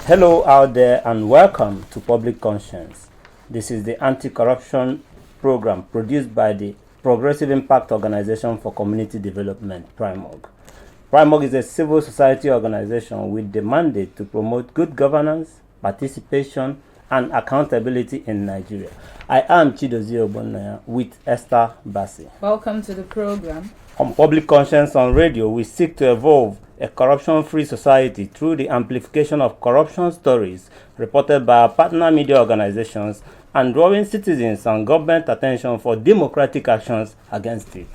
Hello out there and welcome to Public Conscience. This is the anti-corruption program produced by the Progressive Impact Organization for Community Development, PRIMOG. PRIMOG is a civil society organization with the mandate to promote good governance, participation, and accountability in Nigeria. I am Chidozie Ogbonnaya with Esther Bassi. Welcome to the program. On Public Conscience on Radio, we seek to evolve a corruption-free society through the amplification of corruption stories reported by our partner media organizations and drawing citizens and government attention for democratic actions against it.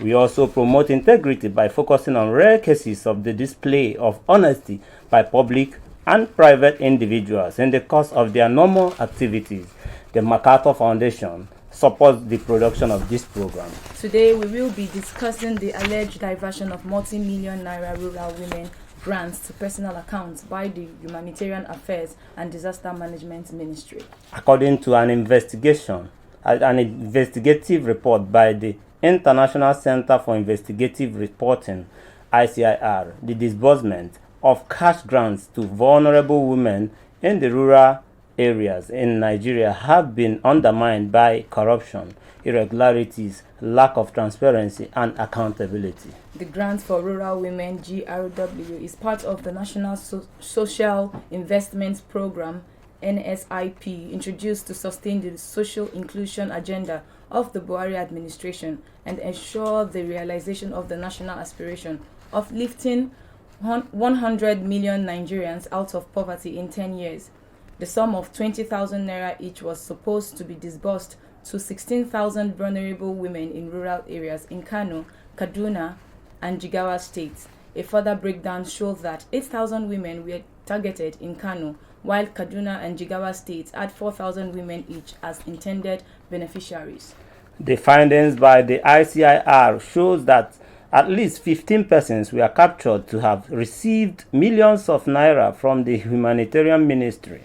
We also promote integrity by focusing on rare cases of the display of honesty by public and private individuals in the course of their normal activities. The MacArthur Foundation supports the production of this program. Today we will be discussing the alleged diversion of multi-million naira rural women grants to personal accounts by the Humanitarian Affairs and Disaster Management Ministry. According to an investigative report by the International Center for Investigative Reporting, ICIR, the disbursement of cash grants to vulnerable women in the rural areas in Nigeria have been undermined by corruption, irregularities, lack of transparency, and accountability. The Grant for Rural Women (GRW) is part of the National Social Investment Program (NSIP) introduced to sustain the social inclusion agenda of the Buhari administration and ensure the realization of the national aspiration of lifting 100 million Nigerians out of poverty in 10 years. The sum of 20,000 naira each was supposed to be disbursed to 16,000 vulnerable women in rural areas in Kano, Kaduna, and Jigawa states. A further breakdown showed that 8,000 women were targeted in Kano, while Kaduna and Jigawa states had 4,000 women each as intended beneficiaries. The findings by the ICIR shows that at least 15 persons were captured to have received millions of naira from the Humanitarian Ministry.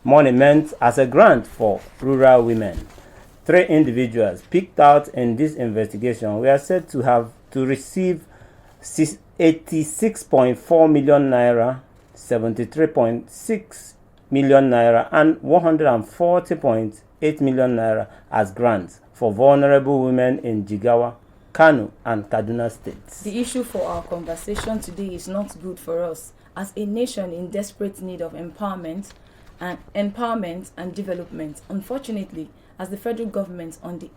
Money meant as a grant for rural women. 3 individuals picked out in this investigation were said to have to receive 86.4 million naira, 73.6 million naira, and 140.8 million naira as grants for vulnerable women in Jigawa, Kano, and Kaduna states. The issue for our conversation today is not good for us as a nation in desperate need of empowerment and development. Unfortunately, as the federal government on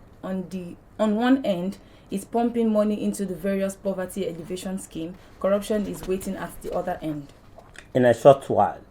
one end is pumping money into the various poverty alleviation scheme, corruption is waiting at the other end. In a short while,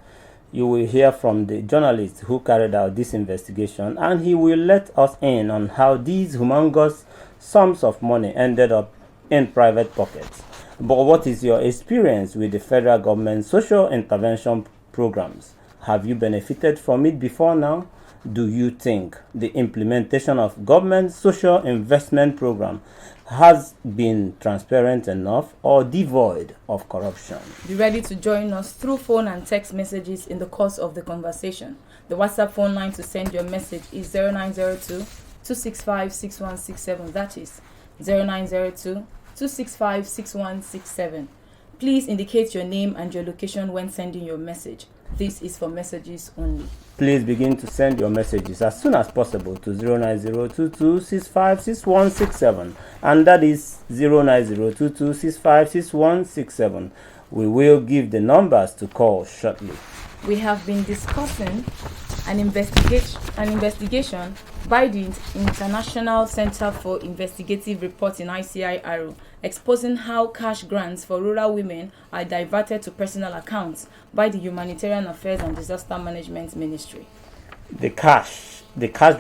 you will hear from the journalist who carried out this investigation, and he will let us in on how these humongous sums of money ended up in private pockets. But what is your experience with the federal government's social intervention programs? Have you benefited from it before now? Do you think the implementation of government social investment program has been transparent enough or devoid of corruption? Be ready to join us through phone and text messages in the course of the conversation. The WhatsApp phone line to send your message is 0902-265-6167. That is 0902-265-6167. Please indicate your name and your location when sending your message. This is for messages only. Please begin to send your messages as soon as possible to 09022656167, and that is 09022656167. We will give the numbers to call shortly. We have been discussing an investigation by the International Center for Investigative Reporting (ICIR) exposing how cash grants for rural women are diverted to personal accounts by the Humanitarian Affairs and Disaster Management Ministry. The cash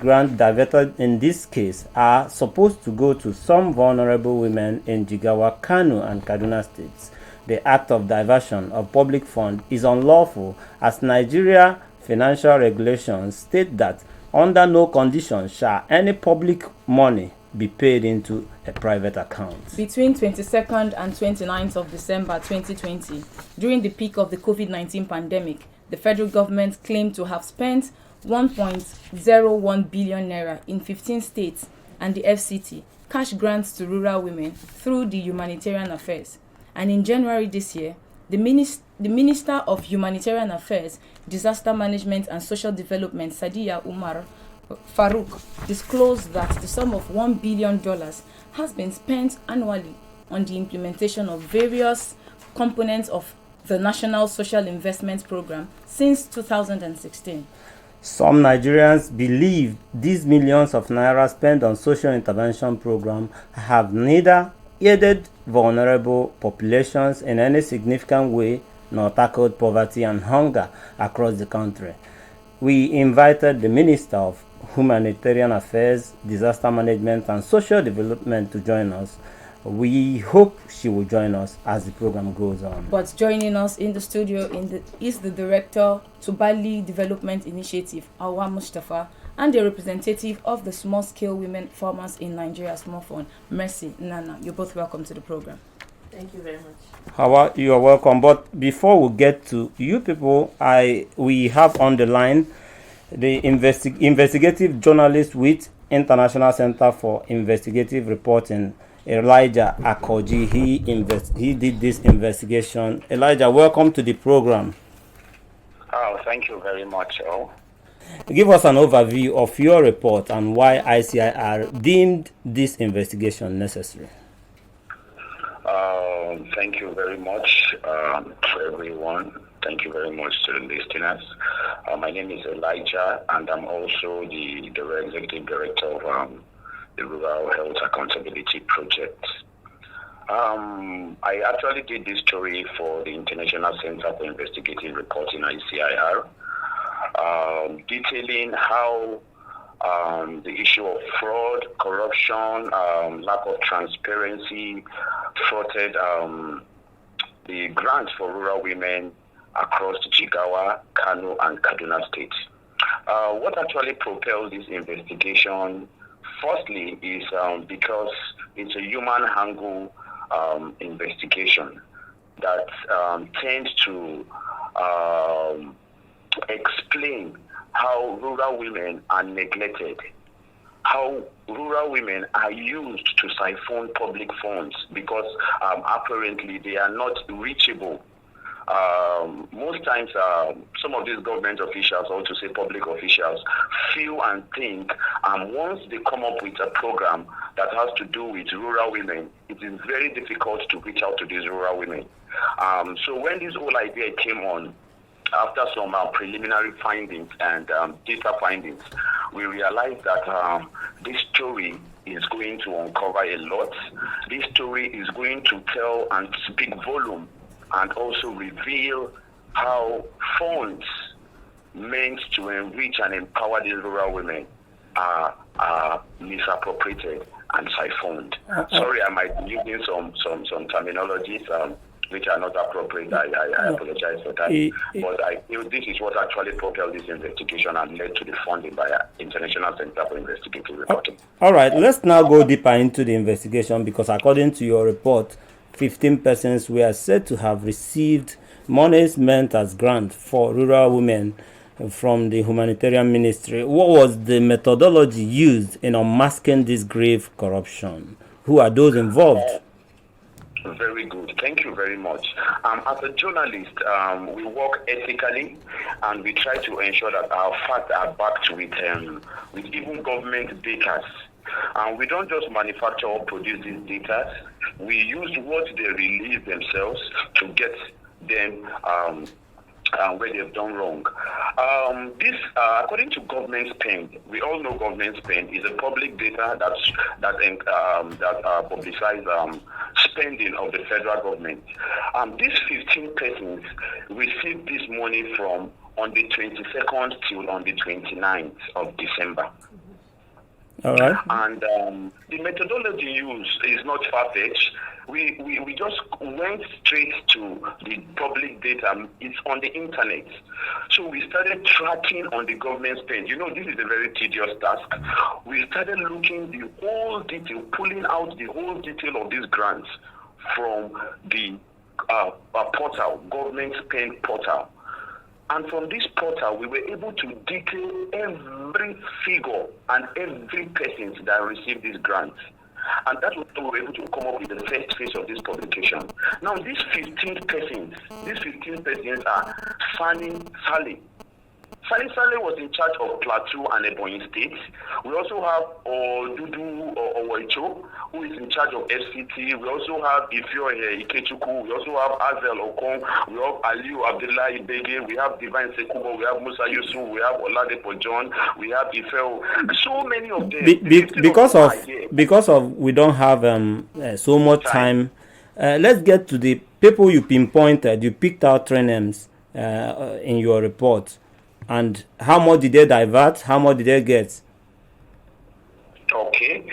grant diverted in this case are supposed to go to some vulnerable women in Jigawa, Kano, and Kaduna states. The act of diversion of public fund is unlawful as Nigeria financial regulations state that under no conditions shall any public money be paid into a private account. Between 22nd and 29th of December 2020, during the peak of the COVID-19 pandemic, the federal government claimed to have spent 1.01 billion naira in 15 states and the FCT cash grants to rural women through the Humanitarian Affairs. And in January this year, The Minister of Humanitarian Affairs, Disaster Management and Social Development, Sadiya Umar Farouk, disclosed that the sum of $1 billion has been spent annually on the implementation of various components of the National Social Investment Program since 2016. Some Nigerians believe these millions of naira spent on social intervention program have neither aided vulnerable populations in any significant way nor tackled poverty and hunger across the country. We invited the Minister of Humanitarian Affairs, Disaster Management and Social Development to join us. We hope she will join us as the program goes on. But joining us in the studio is the Director to Bali Development Initiative, Awa Mustafa, and the representative of the Small Scale Women Farmers in Nigeria Small Fund, Mercy Nana. You're both welcome to the program. Thank you very much. Hawa, you are welcome. But before we get to you people, we have on the line the investigative journalist with International Center for Investigative Reporting, Elijah Akoji. He did this investigation. Elijah, welcome to the program. Oh, thank you very much. Give us an overview of your report and why ICIR deemed this investigation necessary. Thank you very much to everyone. Thank you very much to the listeners. My name is Elijah, and I'm also the Executive Director of the Rural Health Accountability Project. I actually did this story for the International Center for Investigative Reporting, ICIR, detailing how the issue of fraud, corruption, lack of transparency thwarted the grants for rural women across Jigawa, Kano, and Kaduna states. What actually propelled this investigation, firstly, is because it's a human angle investigation that tends to explain how rural women are neglected, how rural women are used to siphon public funds because apparently they are not reachable. Most times, some of these government officials, or to say public officials, feel and think, once they come up with a program that has to do with rural women, it is very difficult to reach out to these rural women. So when this whole idea came on, after some preliminary findings and data findings, we realized that this story is going to uncover a lot. This story is going to tell and speak volume and also reveal how funds meant to enrich and empower these rural women are misappropriated and siphoned. Sorry, I might be using some terminologies which are not appropriate. I apologize for that. But I feel this is what actually propelled this investigation and led to the funding by International Center for Investigative Reporting. All right, let's now go deeper into the investigation, because according to your report, 15 persons were said to have received monies meant as grant for rural women from the Humanitarian Ministry. What was the methodology used in unmasking this grave corruption? Who are those involved? Very good. Thank you very much. As a journalist, we work ethically, and we try to ensure that our facts are backed with even government data. We don't just manufacture or produce these data. We use what they release themselves to get them where they've done wrong. This, according to government spend, we all know government spend is a public data that publicize spending of the federal government. These 15 persons received this money from on the 22nd till on the 29th of December. All right. And the methodology used is not far-fetched. We just went straight to the public data. It's on the internet. So we started tracking on the government spend. You know, this is a very tedious task. We started looking the whole detail, pulling out the whole detail of these grants from the portal, government spend portal. And from this portal, we were able to detail every figure and every person that received this grant. And that's what we were able to come up with the first phase of this publication. Now, these 15 persons are Sani Saleh. Sani Saleh was in charge of Plateau and Ebonyi states. We also have Dudu Owoicho, who is in charge of FCT. We also have Ifyo Ikechukwu. We also have Azel Okon. We have Aliu Abdullah Ibege. We have Divine Sekubo. We have Musa Yusuf. We have Oladepo John. We have Ifeo. So many of them. Because of we don't have so much time. Let's get to the people you pinpointed. You picked out 3 names in your report. And how much did they divert? How much did they get? Okay.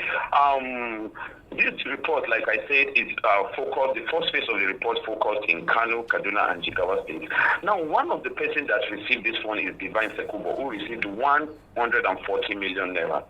This report, like I said, is focused. The first phase of the report focused in Kano, Kaduna, and Jigawa states. Now, one of the persons that received this one is Divine Sekubo, who received 140 million naira.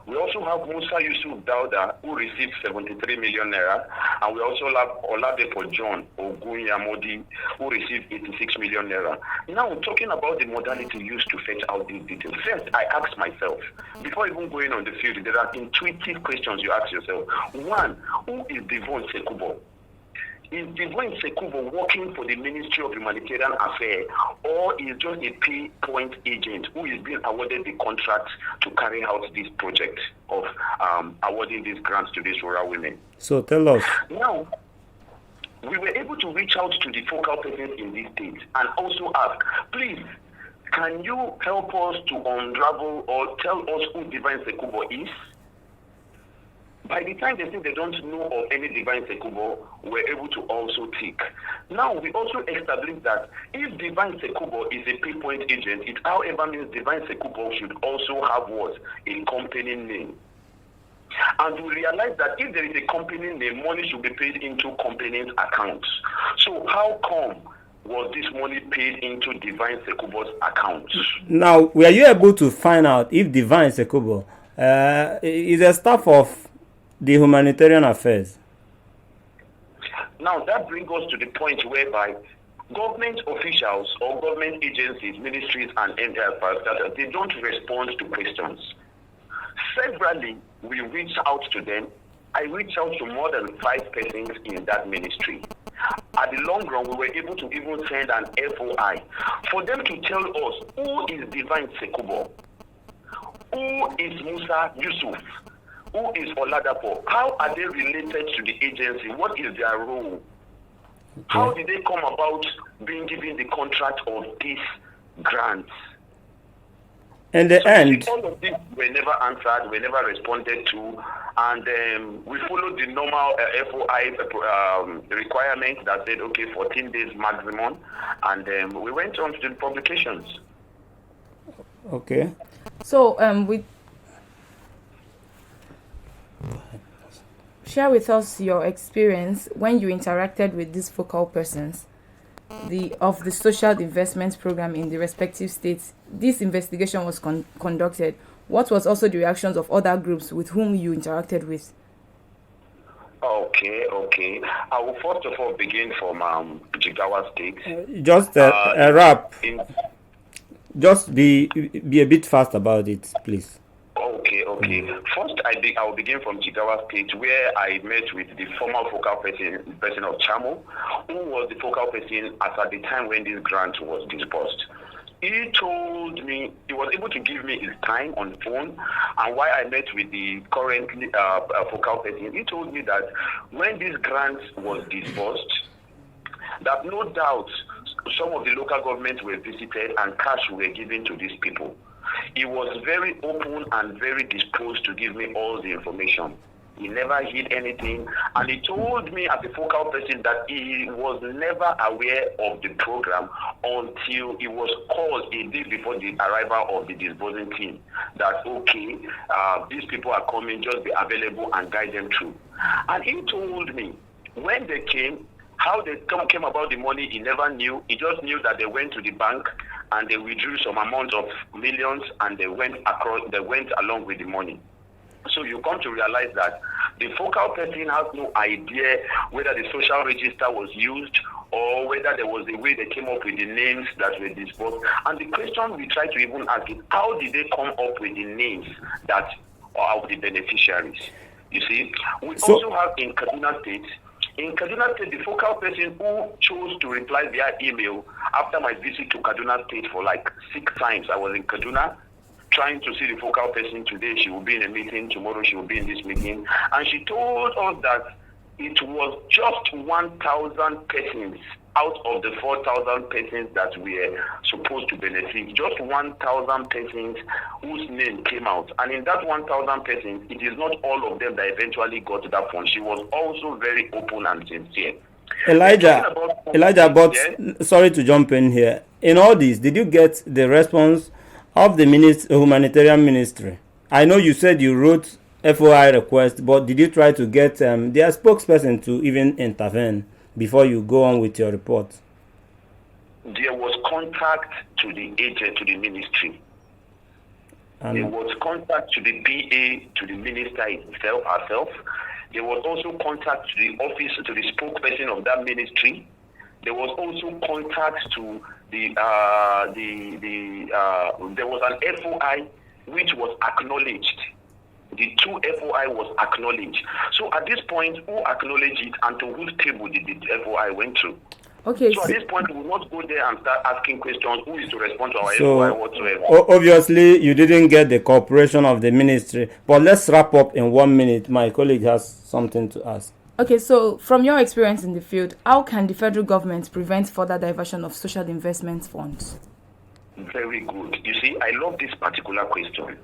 We also have Musa Yusuf Dauda, who received 73 million naira, and we also have Oladepo John Ogunyamodi, who received 86 million naira. Now, talking about the modality used to fetch out these details, first, I asked myself, before even going on the field, there are intuitive questions you ask yourself. One, who is Divine Sekubo? Is Divine Sekubo working for the Ministry of Humanitarian Affairs, or is just a pay point agent who is being awarded the contract to carry out this project of awarding these grants to these rural women? So tell us. Now, we were able to reach out to the focal persons in this state and also ask, please, can you help us to unravel or tell us who Divine Sekubo is? By the time they think they don't know of any Divine Sekubo, we're able to also tick. Now, we also established that if Divine Sekubo is a pay-point agent, it however means Divine Sekubo should also have what? A company name. And we realized that if there is a company name, money should be paid into company's accounts. So how come was this money paid into Divine Sekubo's accounts? Now, were you able to find out if Divine Sekubo is a staff of the Humanitarian Affairs? Now, that brings us to the point whereby government officials or government agencies, ministries, and NGOs, they don't respond to questions. Severally, we reach out to them. I reached out to more than 5 persons in that ministry. At the long run, we were able to even send an FOI for them to tell us who is Divine Sekubo, who is Musa Yusuf, who is Oladapo, how are they related to the agency, what is their role, okay. How did they come about being given the contract of these grants? In the end, all of these were never answered, were never responded to, and we followed the normal FOI requirement that said, okay, 14 days maximum, and we went on to the publications. Okay. So, share with us your experience when you interacted with these focal persons of the social investment program in the respective states. This investigation was conducted. What was also the reactions of other groups with whom you interacted with? Okay. I will first of all begin from Jigawa State. Just a wrap. Just be a bit fast about it, please. Okay. First, I will begin from Jigawa State, where I met with the former focal person of Chamo, who was the focal person at the time when this grant was disbursed. He told me, he was able to give me his time on the phone, and why I met with the current focal person, he told me that when this grant was disbursed, that no doubt some of the local governments were visited and cash were given to these people. He was very open and very disposed to give me all the information. He never hid anything, and he told me as a focal person that he was never aware of the program until he was called a day before the arrival of the disbursing team. That okay, these people are coming, just be available and guide them through. And he told me when they came, how they came about the money, he never knew. He just knew that they went to the bank and they withdrew some amount of millions, and they went along with the money. So you come to realize that the focal person has no idea whether the social register was used or whether there was a way they came up with the names that were disbursed. And the question we try to even ask is, how did they come up with the names that are of the beneficiaries? You see, we also have in Kaduna State. In Kaduna State, the focal person who chose to reply via email after my visit to Kaduna State for like 6 times, I was in Kaduna trying to see the focal person today. She will be in a meeting. Tomorrow she will be in this meeting. And she told us that it was just 1,000 persons out of the 4,000 persons that were supposed to benefit. Just 1,000 persons whose name came out. And in that 1,000 persons, it is not all of them that eventually got that fund. She was also very open and sincere. Elijah, but sorry to jump in here. In all this, did you get the response of the humanitarian ministry? I know you said you wrote FOI request, but did you try to get their spokesperson to even intervene before you go on with your report? There was contact to the agent, to the ministry. There was contact to the PA, to the minister herself. There was also contact to the office, to the spokesperson of that ministry. There was also contact to there was an FOI which was acknowledged. The 2 FOI was acknowledged. So at this point, who acknowledged it and to whose table did the FOI went to? Okay. So at this point, we will not go there and start asking questions who is to respond to our FOI whatsoever. Obviously, you didn't get the cooperation of the ministry. But let's wrap up in 1 minute. My colleague has something to ask. Okay, so from your experience in the field, how can the federal government prevent further diversion of social investment funds? Very good. You see, I love this particular question.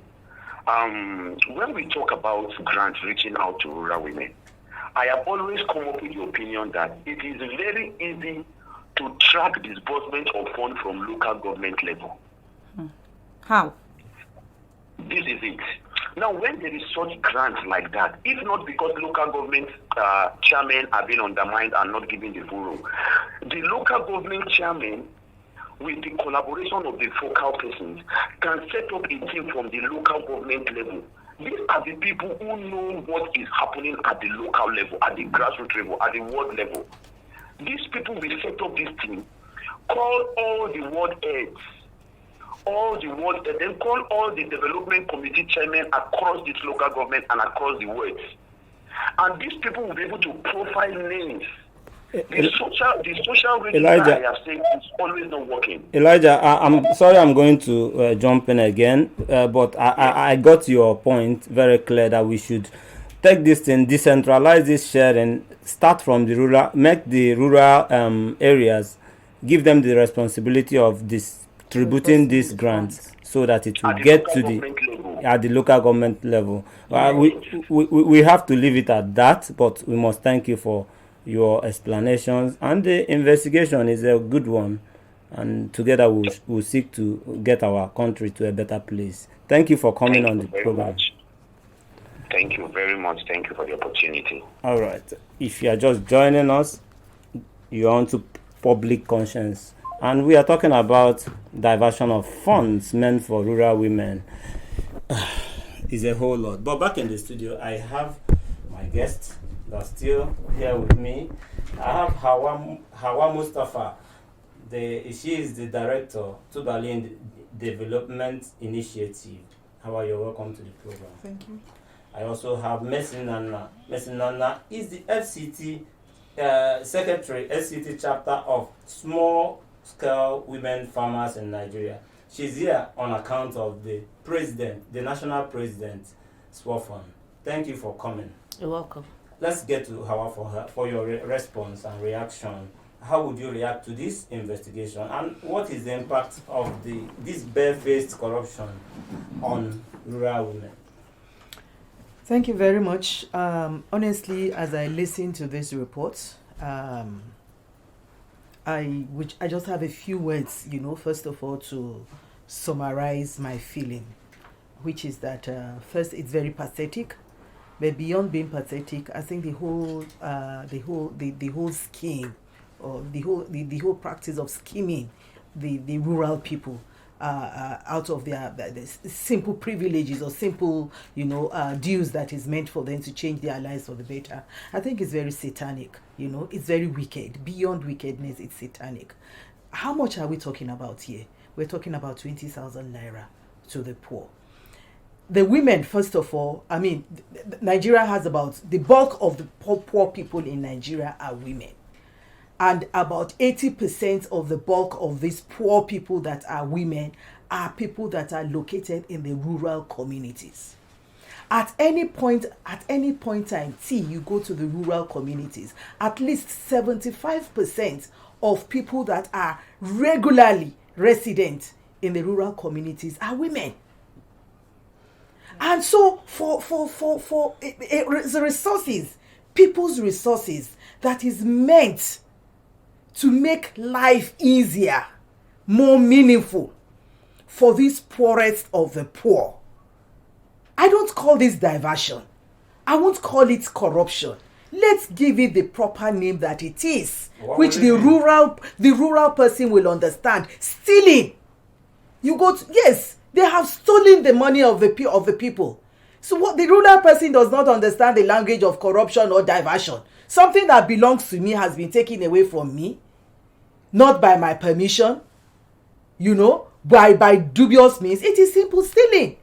When we talk about grants reaching out to rural women, I have always come up with the opinion that it is very easy to track disbursement of funds from local government level. How? This is it. Now, when there is such grants like that, if not because local government chairmen are being undermined and not given the full role, the local government chairman, with the collaboration of the focal persons, can set up a team from the local government level. These are the people who know what is happening at the local level, at the grassroots level, at the ward level. These people will set up this team, call all the ward heads, then call all the development committee chairmen across this local government and across the wards. And these people will be able to profile names. The social register I have said is always not working. Elijah, I'm sorry I'm going to jump in again, but I got your point very clear that we should take this thing, decentralize this sharing, start from the rural, make the rural areas, give them the responsibility of distributing these grants so that it will get to the local government level. We have to leave it at that, but we must thank you for your explanations, and the investigation is a good one, and together we'll seek to get our country to a better place. Thank you for coming on the program. Thank you very much. Thank you for the opportunity. All right. If you are just joining us, you're on to public conscience, and we are talking about diversion of funds meant for rural women. It's a whole lot. But back in the studio, I have my guests that's still here with me. I have Hawa Mustafa. She is the director to Berlin Development Initiative. Hawa, you're welcome to the program. Thank you. I also have Messi Nana. Messi Nana is the FCT secretary, FCT chapter of Small Scale Women Farmers in Nigeria. She's here on account of the president, the national president, Swafon. Thank you for coming. You're welcome. Let's get to Hawa for your response and reaction. How would you react to this investigation, and what is the impact of this barefaced corruption on rural women? Thank you very much. Honestly, as I listen to this report, I just have a few words, first of all, to summarize my feeling, which is that first, it's very pathetic. But beyond being pathetic, I think the whole scheme, or the whole practice of scheming the rural people out of their simple privileges or simple dues that is meant for them to change their lives for the better, I think it's very satanic. It's very wicked. Beyond wickedness, it's satanic. How much are we talking about here? We're talking about 20,000 naira to the poor. the women, first of all, I mean, Nigeria has about the bulk of the poor people in Nigeria are women. And about 80% of the bulk of these poor people that are women are people that are located in the rural communities. At any point time, you go to the rural communities, at least 75% of people that are regularly resident in the rural communities are women. And so for the resources, people's resources that is meant to make life easier, more meaningful for these poorest of the poor. I don't call this diversion. I won't call it corruption. Let's give it the proper name that it is, which the rural person will understand. Stealing. Yes, they have stolen the money of the people. So what the rural person does not understand the language of corruption or diversion. Something that belongs to me has been taken away from me, not by my permission, by dubious means. It is simple stealing.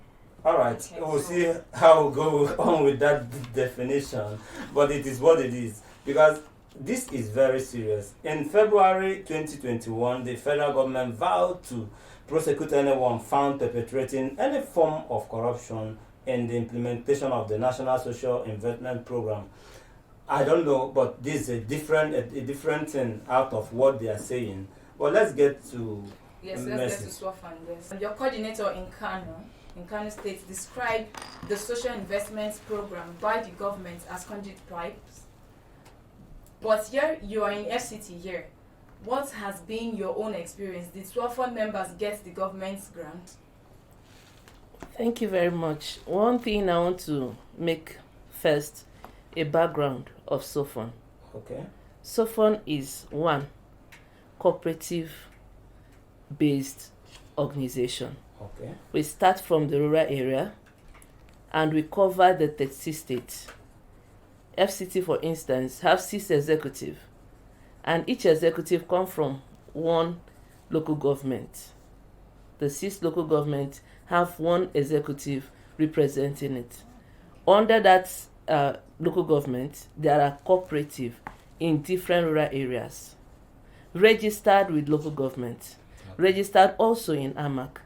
All right, we'll see how we'll go on with that definition, but it is what it is, because this is very serious. In February 2021, the federal government vowed to prosecute anyone found perpetrating any form of corruption in the implementation of the National Social Investment Program. I don't know, but this is a different thing out of what they are saying. But let's get to let's get to Swafan. Yes. Your coordinator in Kano State, described the Social Investments Program by the government as conduit pipes. But here you are in FCT here. What has been your own experience? Did Swafan members get the government's grant? Thank you very much. One thing I want to make first, a background of SOFON. Okay. SOFON is one cooperative-based organization. Okay. We start from the rural area and we cover the 36 states. FCT, for instance, have 6 executives, and each executive comes from one local government. The 6 local governments have one executive representing it. Under that local government, there are cooperatives in different rural areas, registered with local government, registered also in AMAC.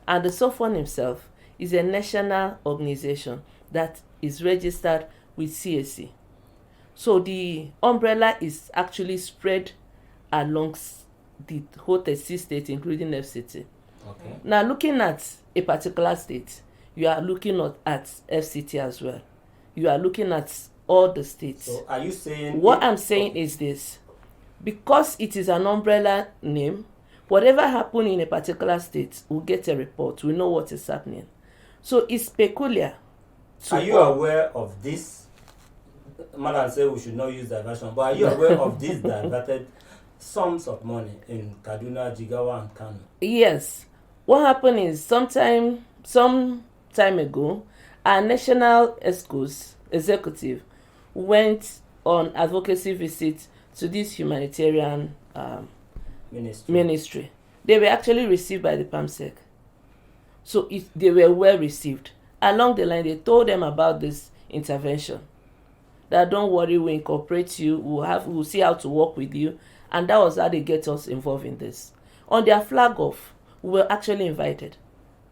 And the SOFON himself is a national organization that is registered with CAC. So the umbrella is actually spread along the whole 36 states, including FCT. Okay. Now, looking at a particular state, you are looking at FCT as well. You are looking at all the states. So are you saying... What I'm saying is this. Because it is an umbrella name, whatever happens in a particular state, we'll get a report. We know what is happening. So it's peculiar. Are you aware of this? Madam said we should not use diversion, but are you aware of this diverted sums of money in Kaduna, Jigawa, and Kano? Yes. What happened is some time ago, our national executive went on advocacy visit to this humanitarian ministry. They were actually received by the PAMSEC. So they were well received. Along the line, they told them about this intervention. That don't worry, we incorporate you, we'll see how to work with you. And that was how they get us involved in this. On their flag off, we were actually invited.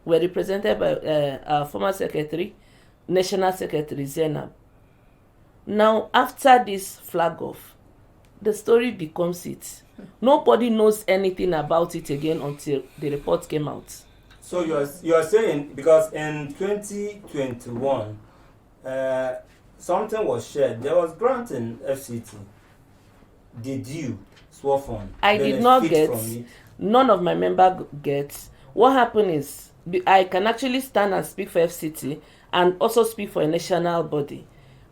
We were represented by our former secretary, National Secretary Zainab. Now, after this flag off, the story becomes it. Nobody knows anything about it again until the report came out. So you are saying, because in 2021, something was shared. There was grant in FCT. Did you, SWAFON, I did not get. None of my members get. What happened is, I can actually stand and speak for FCT and also speak for a national body.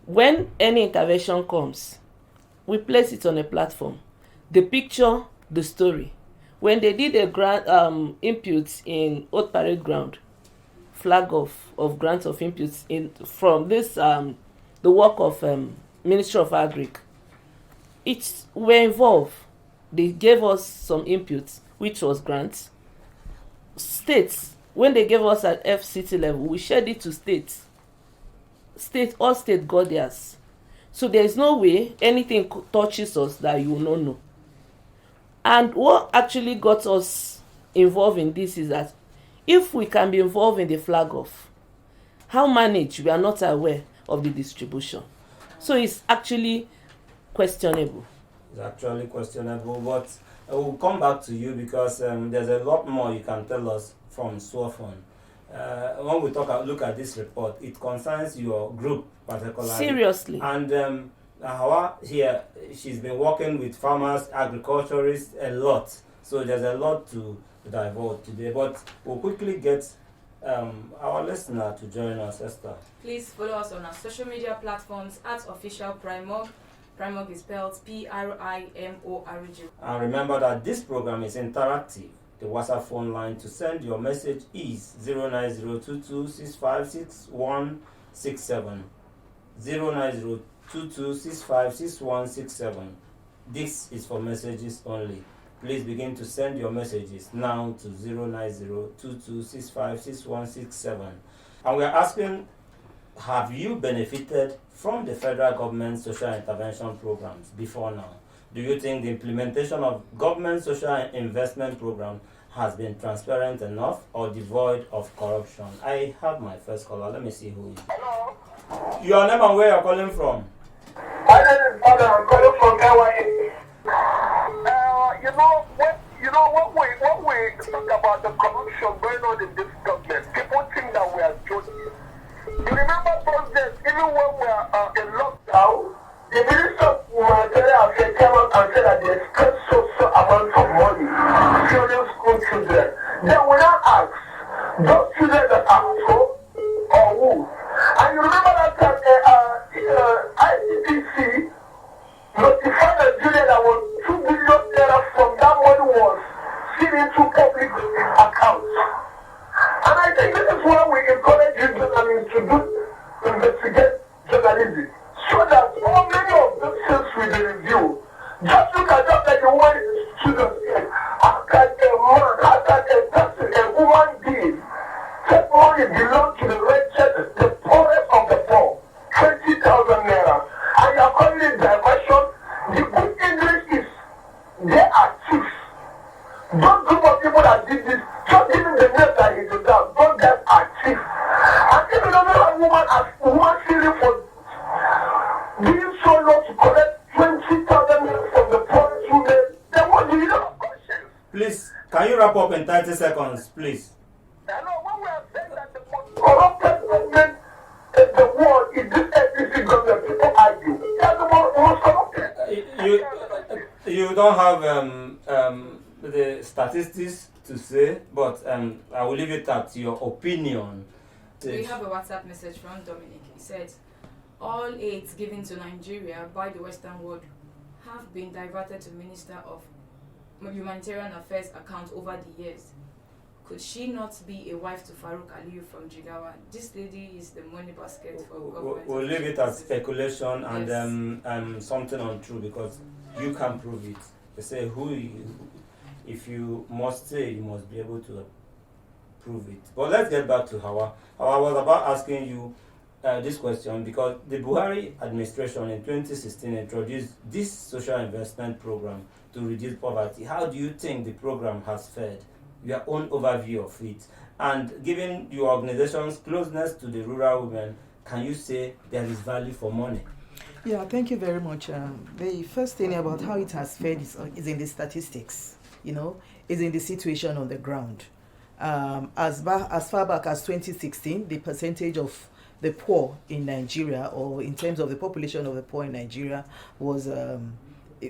When any intervention comes, we place it on a platform. The picture, the story. When they did a grant input in Old Parade Ground, flag of grants of inputs from this the work of Ministry of Agric, we're involved. They gave us some inputs, which was grants. States when they gave us at FCT level, we shared it to all state guardians. So there is no way anything touches us that you will not know. And what actually got us involved in this is that if we can be involved in the flag off, how managed, we are not aware of the distribution. So it's actually questionable. It's actually questionable, but we'll come back to you because there's a lot more you can tell us from SWAFON. When we look at this report, it concerns your group particularly. Seriously. And Hawa here, she's been working with farmers, agriculturists a lot. So there's a lot to divulge today. But we'll quickly get our listener to join us, Esther. Please follow us on our social media platforms at official Primorg. Primorg is spelled PRIMORG. And remember that this program is interactive. The WhatsApp phone line to send your message is 09022656167. 09022656167. This is for messages only. Please begin to send your messages now to 09022656167. And we are asking, have you benefited from the federal government social intervention programs before now? Do you think the implementation of government social investment program has been transparent enough or devoid of corruption? I have my first caller. Let me see who is. Hello. Your name and where you're calling from? My name is Father. I'm calling from KYA. When we talk about the corruption going on in this government, people think that we are joking. You remember those days, even when we are in lockdown, the Minister of Humanitarian Affairs came out and said that they spent so amount of money fueling school children. Then we now ask, those children that are at home or who? And you remember that time ICPC notified Nigeria that was 2 billion naira from that money was seen into public accounts. And I think this is why we encourage you journalists to investigate journalism, so that so many of those things will be reviewed. Just look at just like the one students said. How can a person, a human being, take money belong to the wretched, the poorest of the poor, 20,000 naira, and you are calling it diversion? The good English is they are thieves. Those group of people that did this, just give him the name that he deserves. Those guys are thieves. And if you don't know a woman as one feeling for being so low to collect 20,000 naira from the poorest women, then what do you know of conscience? Please, can you wrap up in 30 seconds, please? Hello, when we are saying that the most corrupted government in the world is this APC government, people argue. They are the most corrupted. You don't have the statistics to say, but I will leave it at your opinion. We have a WhatsApp message from Dominic. He said, all aids given to Nigeria by the Western world have been diverted to Minister of Humanitarian Affairs account over the years. Could she not be a wife to Farouk Aliyu from Jigawa? This lady is the money basket for government. We'll leave it as speculation and something untrue, because you can prove it. They say if you must say, you must be able to prove it. But let's get back to Hawa. Hawa, I was about asking you this question because the Buhari administration in 2016 introduced this social investment program to reduce poverty. How do you think the program has fared? Your own overview of it, and given your organization's closeness to the rural women, can you say there is value for money? Yeah, thank you very much. The first thing about how it has fared is in the statistics, is in the situation on the ground. As far back as 2016, the percentage of the poor in Nigeria, or in terms of the population of the poor in Nigeria, was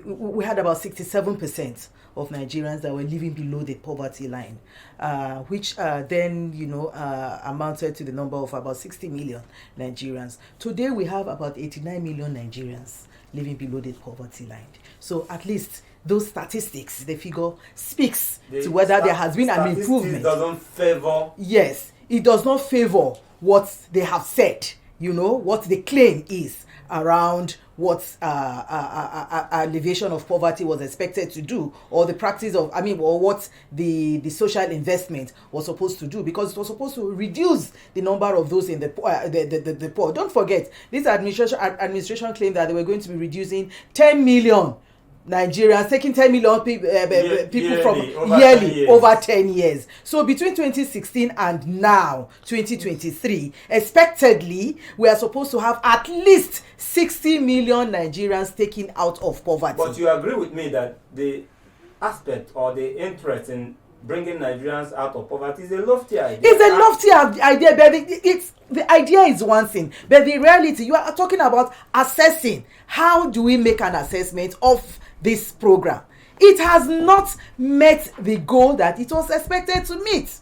we had about 67% of Nigerians that were living below the poverty line, which then amounted to the number of about 60 million Nigerians. Today we have about 89 million Nigerians living below the poverty line. So at least those statistics, the figure speaks to whether there has been an improvement. Doesn't favor. Yes, it does not favor what they have said, what the claim is around what alleviation of poverty was expected to do, or the practice of, or what the social investment was supposed to do, because it was supposed to reduce the number of those in the poor. Don't forget, this administration claimed that they were going to be reducing 10 million Nigerians, taking 10 million people from yearly over 10 years. So between 2016 and now 2023, expectedly we are supposed to have at least 60 million Nigerians taken out of poverty. But you agree with me that the aspect or the interest in bringing Nigerians out of poverty is a lofty idea. It's a lofty idea, but the idea is one thing, but the reality, you are talking about assessing. How do we make an assessment of this program? It has not met the goal that it was expected to meet.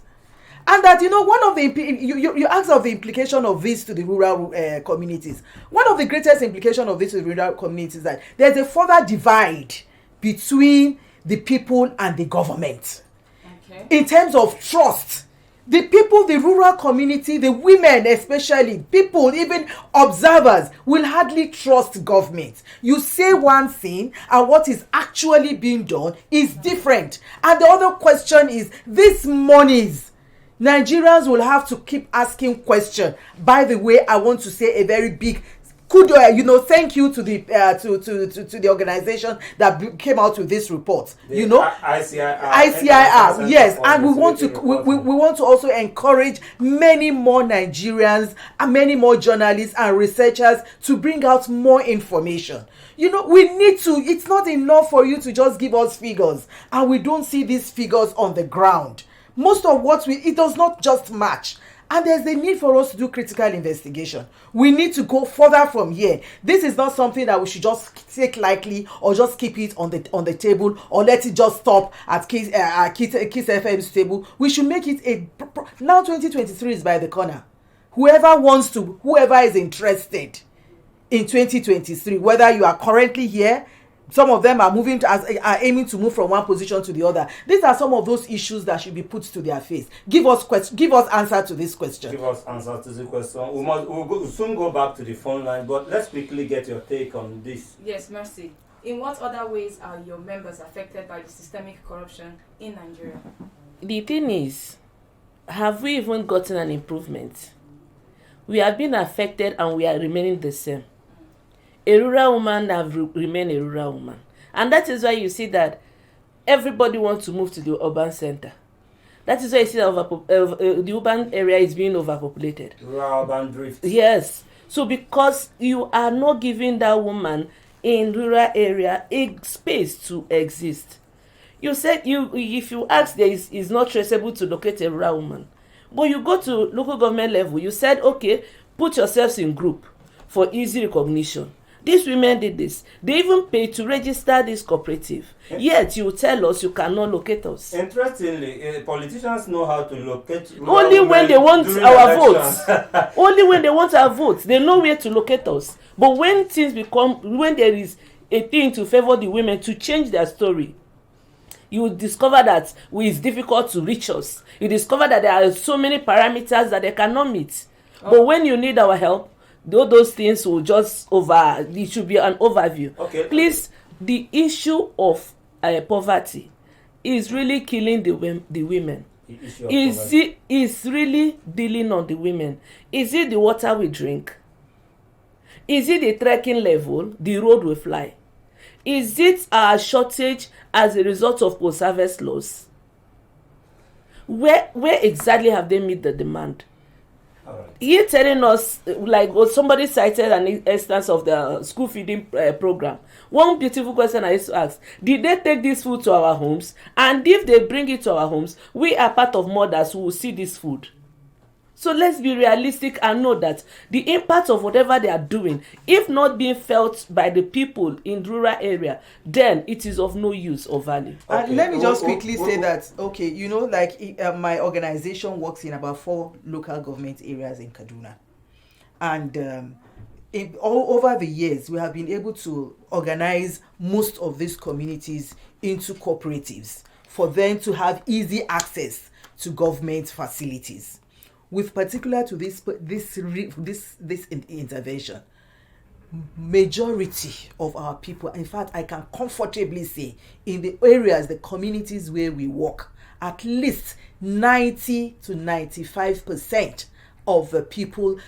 And that, one of the, you asked of the implication of this to the rural communities. One of the greatest implications of this to the rural communities is that there's a further divide between the people and the government. Okay. In terms of trust. The people, the rural community, the women especially, people, even observers, will hardly trust government. You say one thing and what is actually being done is different. And the other question is, these monies, Nigerians will have to keep asking questions. By the way, I want to say a very big thank you to the organization that came out with this report. ICIR, yes, and we want to also encourage many more Nigerians and many more journalists and researchers to bring out more information. We need to. It's not enough for you to just give us figures, and we don't see these figures on the ground. Most of what it does not just match. And there's a need for us to do critical investigation. We need to go further from here. This is not something that we should just take lightly or just keep it on the table or let it just stop at Kiss FM's table. We should make it now 2023 is by the corner. Whoever is interested in 2023, whether you are currently here, some of them are aiming to move from one position to the other. These are some of those issues that should be put to their face. Give us answer to this question. Give us answer to the question. We'll soon go back to the phone line, but let's quickly get your take on this. Yes, Mercy. In what other ways are your members affected by the systemic corruption in Nigeria? The thing is, have we even gotten an improvement? We have been affected and we are remaining the same. A rural woman have remained a rural woman. And that is why you see that everybody wants to move to the urban center. That is why you see that the urban area is being overpopulated. Rural urban drift. Yes. So because you are not giving that woman in rural area a space to exist. You said if you ask, it's not traceable to locate a rural woman. But you go to local government level, you said, okay, put yourselves in group for easy recognition. These women did this. They even paid to register this cooperative. Yet you tell us you cannot locate us. Interestingly, politicians know how to locate only when they want our votes. Only when they want our votes. They know where to locate us. But when there is a thing to favor the women to change their story, you will discover that it's difficult to reach us. You discover that there are so many parameters that they cannot meet. But when you need our help, those things will just it should be an overview. Okay. Please, the issue of poverty is really killing the women. Is really dealing on the women. Is it the water we drink? Is it the trekking level, the road we fly? Is it our shortage as a result of post-harvest loss? Where exactly have they met the demand? You're telling us, like somebody cited an instance of the school feeding program. One beautiful question I used to ask: did they take this food to our homes? And if they bring it to our homes, we are part of mothers who will see this food. So let's be realistic and know that the impact of whatever they are doing, if not being felt by the people in rural area, then it is of no use or value. Okay. Let me just quickly say that, my organization works in about 4 local government areas in Kaduna. And over the years, we have been able to organize most of these communities into cooperatives for them to have easy access to government facilities. With particular to this intervention, majority of our people, in fact, I can comfortably say, in the areas, the communities where we work, at least 90 to 95% of the people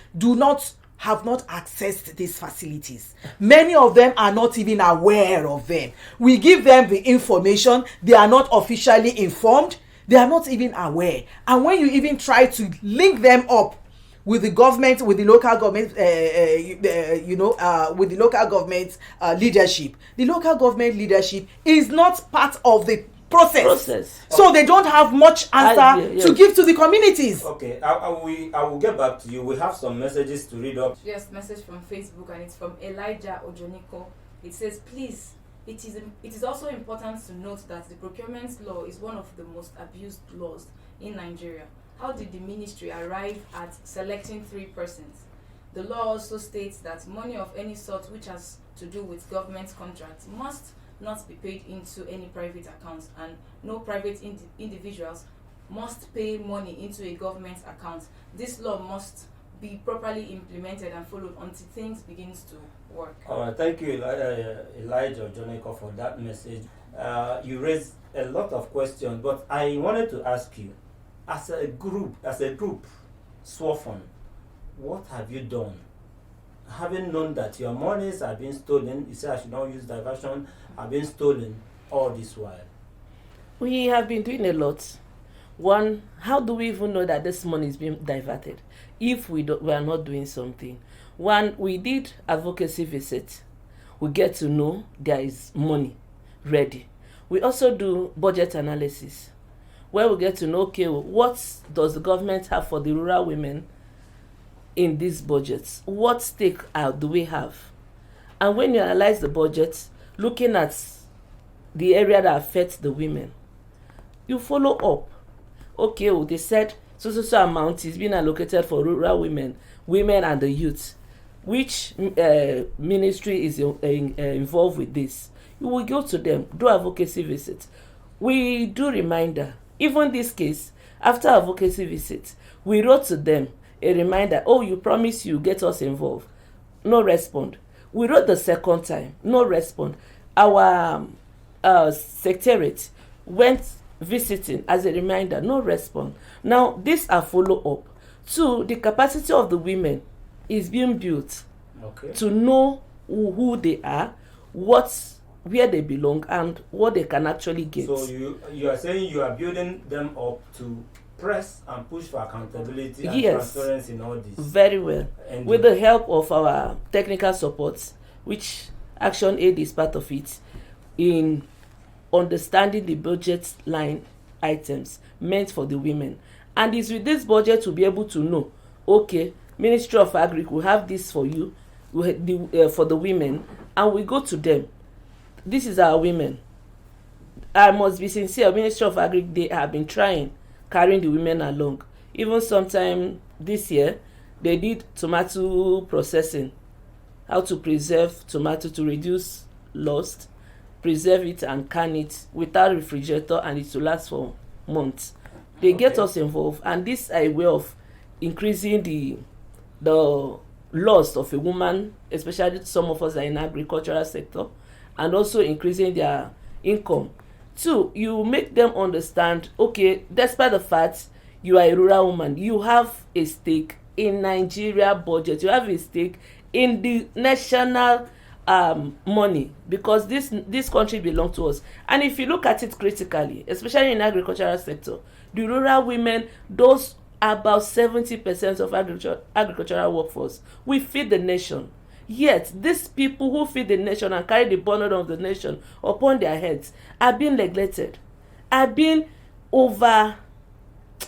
have not accessed these facilities. Many of them are not even aware of them. We give them the information, they are not officially informed, they are not even aware. And when you even try to link them up with the government, with the local government, with the local government leadership, the local government leadership is not part of the process. So they don't have much answer to give to the communities. Okay, I will get back to you. We have some messages to read up. Yes, message from Facebook, and it's from Elijah Ojoniko. It says, please, it is also important to note that the procurement law is one of the most abused laws in Nigeria. How did the ministry arrive at selecting 3 persons? The law also states that money of any sort which has to do with government contracts must not be paid into any private accounts, and no private individuals must pay money into a government account. This law must be properly implemented and followed until things begins to work. All right, thank you, Elijah Joneko, for that message. You raised a lot of questions, but I wanted to ask you, as a group, SWAFON, what have you done? Having known that your monies are being stolen, you say I should not use diversion, are being stolen all this while. We have been doing a lot. One, how do we even know that this money is being diverted if we are not doing something? One, we did advocacy visit. We get to know there is money ready. We also do budget analysis, where we get to know, okay, what does the government have for the rural women in these budgets? What stake do we have? And when you analyze the budget, looking at the area that affects the women, you follow up. Okay, they said so amount is being allocated for rural women and the youth. Which ministry is involved with this? You will go to them, do advocacy visits. We do reminder. Even this case, after advocacy visit, we wrote to them a reminder, oh, you promised you get us involved. No respond. We wrote the second time, no respond. Our secretariat went visiting as a reminder, no respond. Now, these are follow-up. 2, the capacity of the women is being built to know who they are, where they belong, and what they can actually get. So you are saying you are building them up to press and push for accountability and transparency in all this. Very well. And with the help of our technical support, which Action Aid is part of it, in understanding the budget line items meant for the women. And it's with this budget to be able to know, okay, Ministry of Agri will have this for you, for the women, and we go to them. This is our women. I must be sincere, Ministry of Agri, they have been trying, carrying the women along. Even sometime this year, they did tomato processing, how to preserve tomato to reduce loss, preserve it and can it without refrigerator, and it will last for months. They get us involved, and this is a way of increasing the loss of a woman, especially some of us are in agricultural sector, and also increasing their income. 2, you make them understand, okay, despite the fact you are a rural woman, you have a stake in Nigeria budget, you have a stake in the national money, because this country belongs to us. And if you look at it critically, especially in agricultural sector, the rural women, those about 70% of agricultural workforce, we feed the nation. Yet these people who feed the nation and carry the burden of the nation upon their heads are being neglected, are being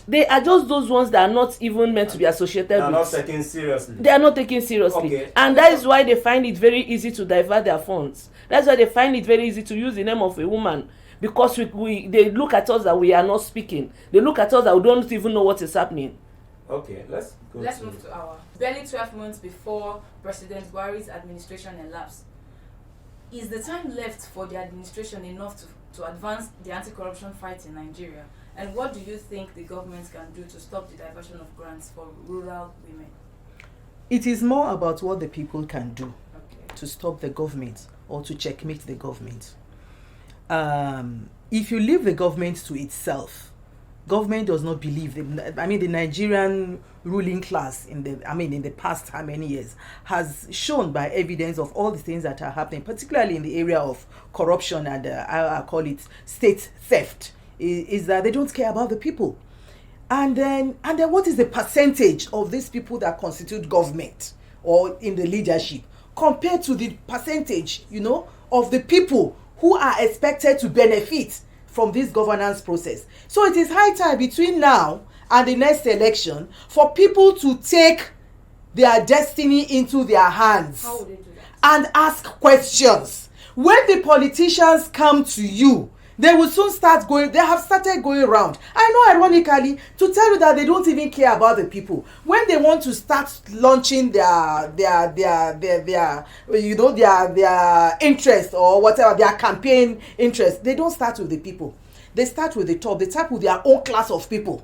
they are just those ones that are not even meant to be associated with. They are not taken seriously. They are not taken seriously. Okay. And that is why they find it very easy to divert their funds. That's why they find it very easy to use the name of a woman, because they look at us that we are not speaking. They look at us that we don't even know what is happening. Okay, let's move to our barely 12 months before President Buhari's administration elapsed. Is the time left for the administration enough to advance the anti-corruption fight in Nigeria? And what do you think the government can do to stop the diversion of grants for rural women? It is more about what the people can do to stop the government or to checkmate the government. If you leave the government to itself, government does not believe the Nigerian ruling class in the past how many years has shown by evidence of all the things that are happening, particularly in the area of corruption and I call it state theft, is that they don't care about the people. And then what is the percentage of these people that constitute government or in the leadership compared to the percentage, of the people who are expected to benefit from this governance process? So it is high time between now and the next election for people to take their destiny into their hands. How would they do that? And ask questions. When the politicians come to you, they will soon they have started going around. I know, ironically, to tell you that they don't even care about the people. When they want to start launching their interest or whatever, their campaign interest, they don't start with the people. They start with the top. They start with their own class of people.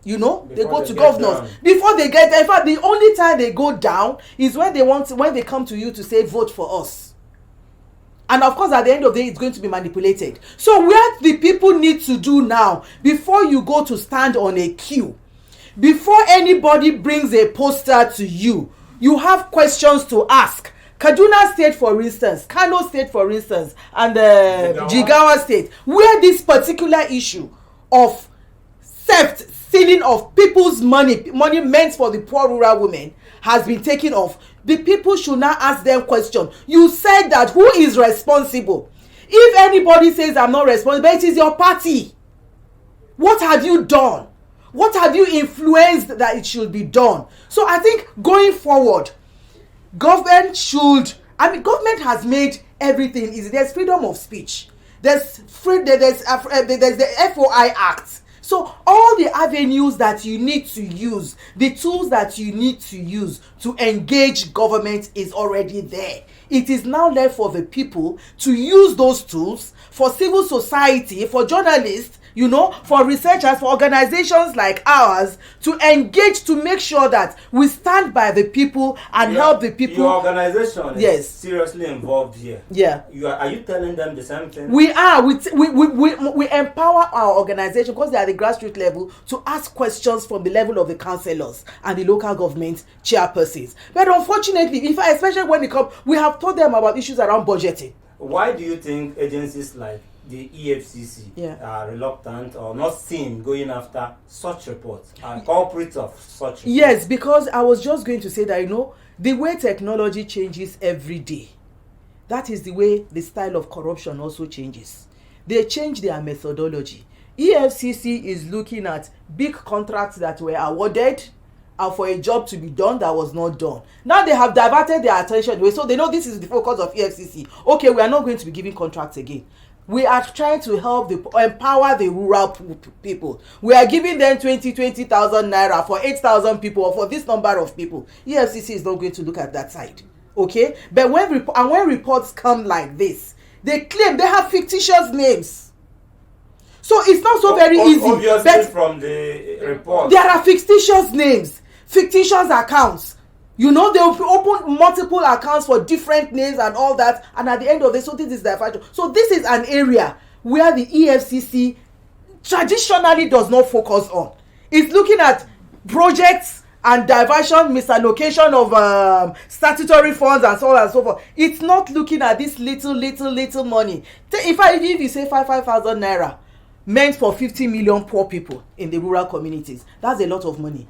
They go to governors before they get there. In fact, the only time they go down is when they come to you to say vote for us. And of course, at the end of the day, it's going to be manipulated. So what the people need to do now, before you go to stand on a queue, before anybody brings a poster to you, you have questions to ask. Kaduna State, for instance, Kano State, for instance, and Jigawa State, where this particular issue of theft, stealing of people's money meant for the poor rural women, has been taken off, the people should now ask them questions. You said that who is responsible? If anybody says I'm not responsible, it is your party. What have you done? What have you influenced that it should be done? So I think going forward, government has made everything easy. There's freedom of speech. There's the FOI Act. So all the avenues that you need to use, the tools that you need to use to engage government is already there. It is now left for the people to use those tools, for civil society, for journalists, for researchers, for organizations like ours, to engage, to make sure that we stand by the people and help the people. Your organization is seriously involved here. Yeah. Are you telling them the same thing? We are. We empower our organization, because they are at the grassroots level, to ask questions from the level of the councillors and the local government chairpersons. But unfortunately, especially when we have told them about issues around budgeting. Why do you think agencies like the EFCC are reluctant or not seen going after such reports, culprits of such reports? Yes, because I was just going to say that, the way technology changes every day, that is the way the style of corruption also changes. They change their methodology. EFCC is looking at big contracts that were awarded and for a job to be done that was not done. Now they have diverted their attention away, so they know this is the focus of EFCC. Okay, we are not going to be giving contracts again. We are trying to empower the rural people. We are giving them 20,000 naira for 8,000 people or for this number of people. EFCC is not going to look at that side. Okay? But when reports come like this, they claim they have fictitious names. So it's not so very easy. Obviously, from the report, there are fictitious names, fictitious accounts. They will open multiple accounts for different names and all that, and at the end of it, so this is their fashion. So this is an area where the EFCC traditionally does not focus on. It's looking at projects and diversion, misallocation of statutory funds and so on and so forth. It's not looking at this little money. If you say 5,000 naira meant for 50 million poor people in the rural communities, that's a lot of money.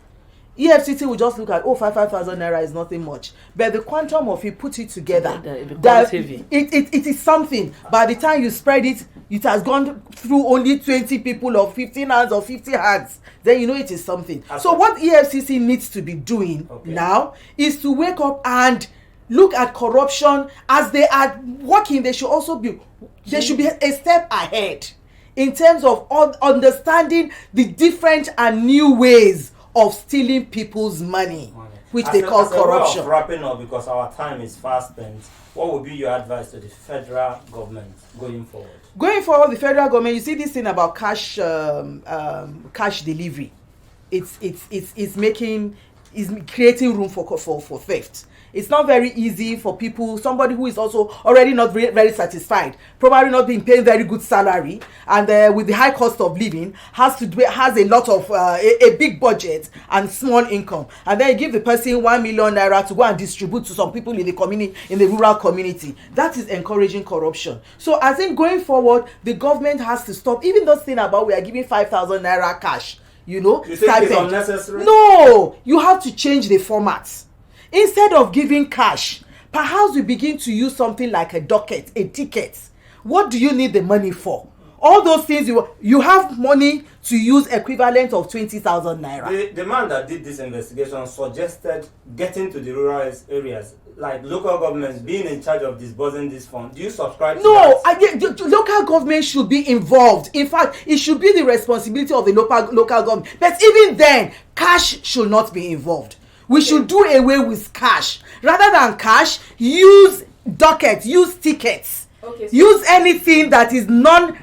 EFCC will just look at 5,000 naira is nothing much, but the quantum of it, put it together, it is something. By the time you spread it, it has gone through only 20 people or 15 hands or 50 hands. Then it is something. Okay. So what EFCC needs to be doing now is to wake up and look at corruption as they are working. They should be a step ahead in terms of understanding the different and new ways of stealing people's money, which they call corruption. Way of wrapping up, because our time is fast spent, what would be your advice to the federal government going forward? Going forward, the federal government, you see this thing about cash delivery. It's creating room for theft. It's not very easy for people, somebody who is also already not very satisfied, probably not being paid very good salary, and with the high cost of living, has a lot of a big budget and small income, and then you give the person 1 million naira to go and distribute to some people in the community, in the rural community. That is encouraging corruption. So I think going forward, the government has to stop even those things about we are giving 5,000 naira cash. You think it's unnecessary? No, you have to change the format. Instead of giving cash, perhaps we begin to use something like a docket, a ticket. What do you need the money for? All those things you have money to use equivalent of 20,000 naira. The man that did this investigation suggested getting to the rural areas, like local governments being in charge of disbursing this fund. Do you subscribe to that? No, the local government should be involved. In fact, it should be the responsibility of the local government. But even then, cash should not be involved. We should do away with cash. Rather than cash, use dockets, use tickets. Okay, so use anything that is not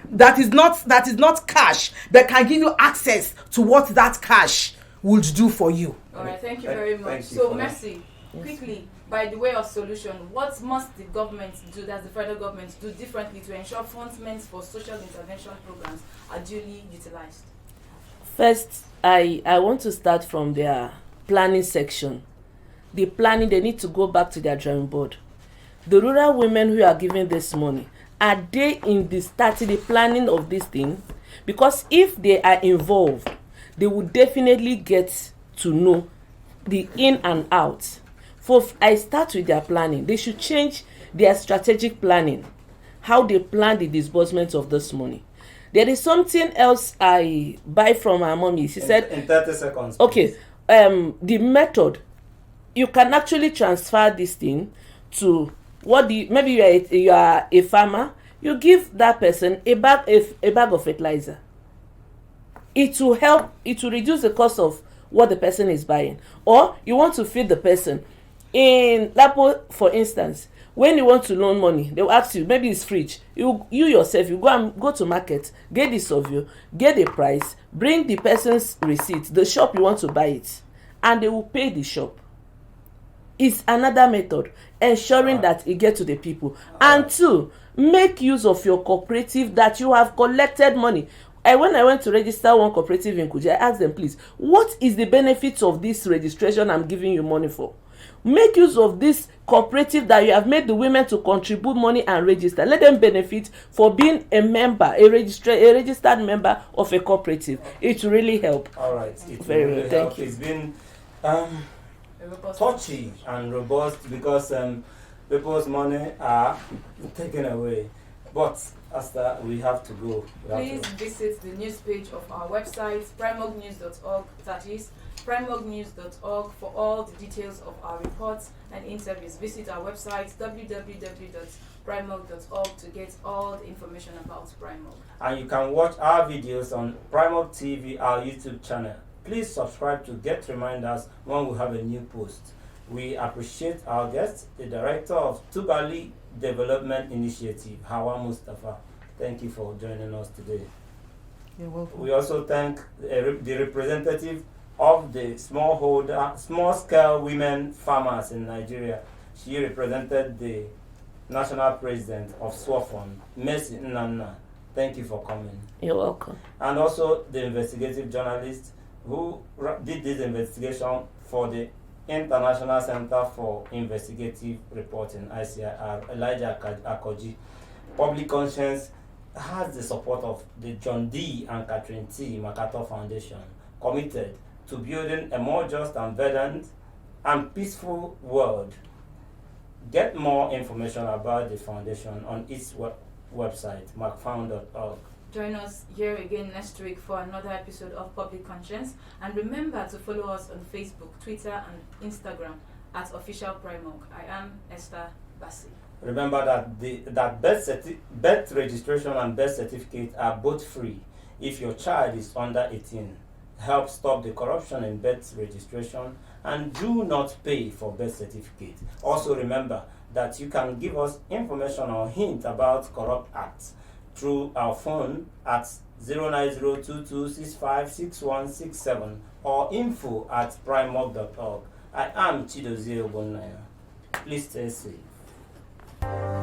cash, that can give you access to what that cash would do for you. All right, thank you very much. Thank you So, Mercy, quickly, by the way of solution, what must the government do, that's the federal government, do differently to ensure funds meant for social intervention programs are duly utilized? First, I want to start from their planning section. The planning, they need to go back to their drawing board. The rural women who are given this money, are they in the planning of this thing? Because if they are involved, they will definitely get to know the in and out. I start with their planning. They should change their strategic planning, how they plan the disbursement of this money. There is something else I buy from our mommy. She said in 30 seconds. Okay, the method, you can actually transfer this thing to maybe you are a farmer. You give that person a bag of fertilizer. It will help. It will reduce the cost of what the person is buying. Or you want to feed the person. In Lapo, for instance, when you want to loan money, they will ask you, maybe it's fridge. You yourself, you go to market, get the survey, get the price, bring the person's receipt, the shop you want to buy it, and they will pay the shop. It's another method, ensuring that it gets to the people. And two, make use of your cooperative that you have collected money. When I went to register one cooperative in Kuji, I asked them, please, what is the benefits of this registration I'm giving you money for? Make use of this cooperative that you have made the women to contribute money and register. Let them benefit for being a member, a registered member of a cooperative. It will really help. All right. Very well. Thank you. It's been touchy and robust because people's money are taken away. But Asta, we have to go. Please visit the news page of our website, primognews.org, that is primognews.org, for all the details of our reports and interviews. Visit our website, www.primog.org, to get all the information about Primog. And you can watch our videos on Primog TV, our YouTube channel. Please subscribe to get reminders when we have a new post. We appreciate our guest, the director of Tubali Development Initiative, Hawa Mustafa. Thank you for joining us today. You're welcome. We also thank the representative of the small-scale women farmers in Nigeria. She represented the national president of SWAFON, Mercy Nnamna. Thank you for coming. You're welcome. And also the investigative journalist who did this investigation for the International Center for Investigative Reporting, ICIR, Elijah Akoji. Public Conscience has the support of the John D. and Catherine T. MacArthur Foundation, committed to building a more just and verdant and peaceful world. Get more information about the foundation on its website, macfound.org. Join us here again next week for another episode of Public Conscience. And remember to follow us on Facebook, Twitter, and Instagram at Official Primog. I am Esther Bassi. Remember that birth registration and birth certificate are both free if your child is under 18. Help stop the corruption in birth registration and do not pay for birth certificate. Also remember that you can give us information or hint about corrupt acts through our phone at 09022656167 or info@primog.org. I am Chidozie Ogbonnaya. Please stay safe.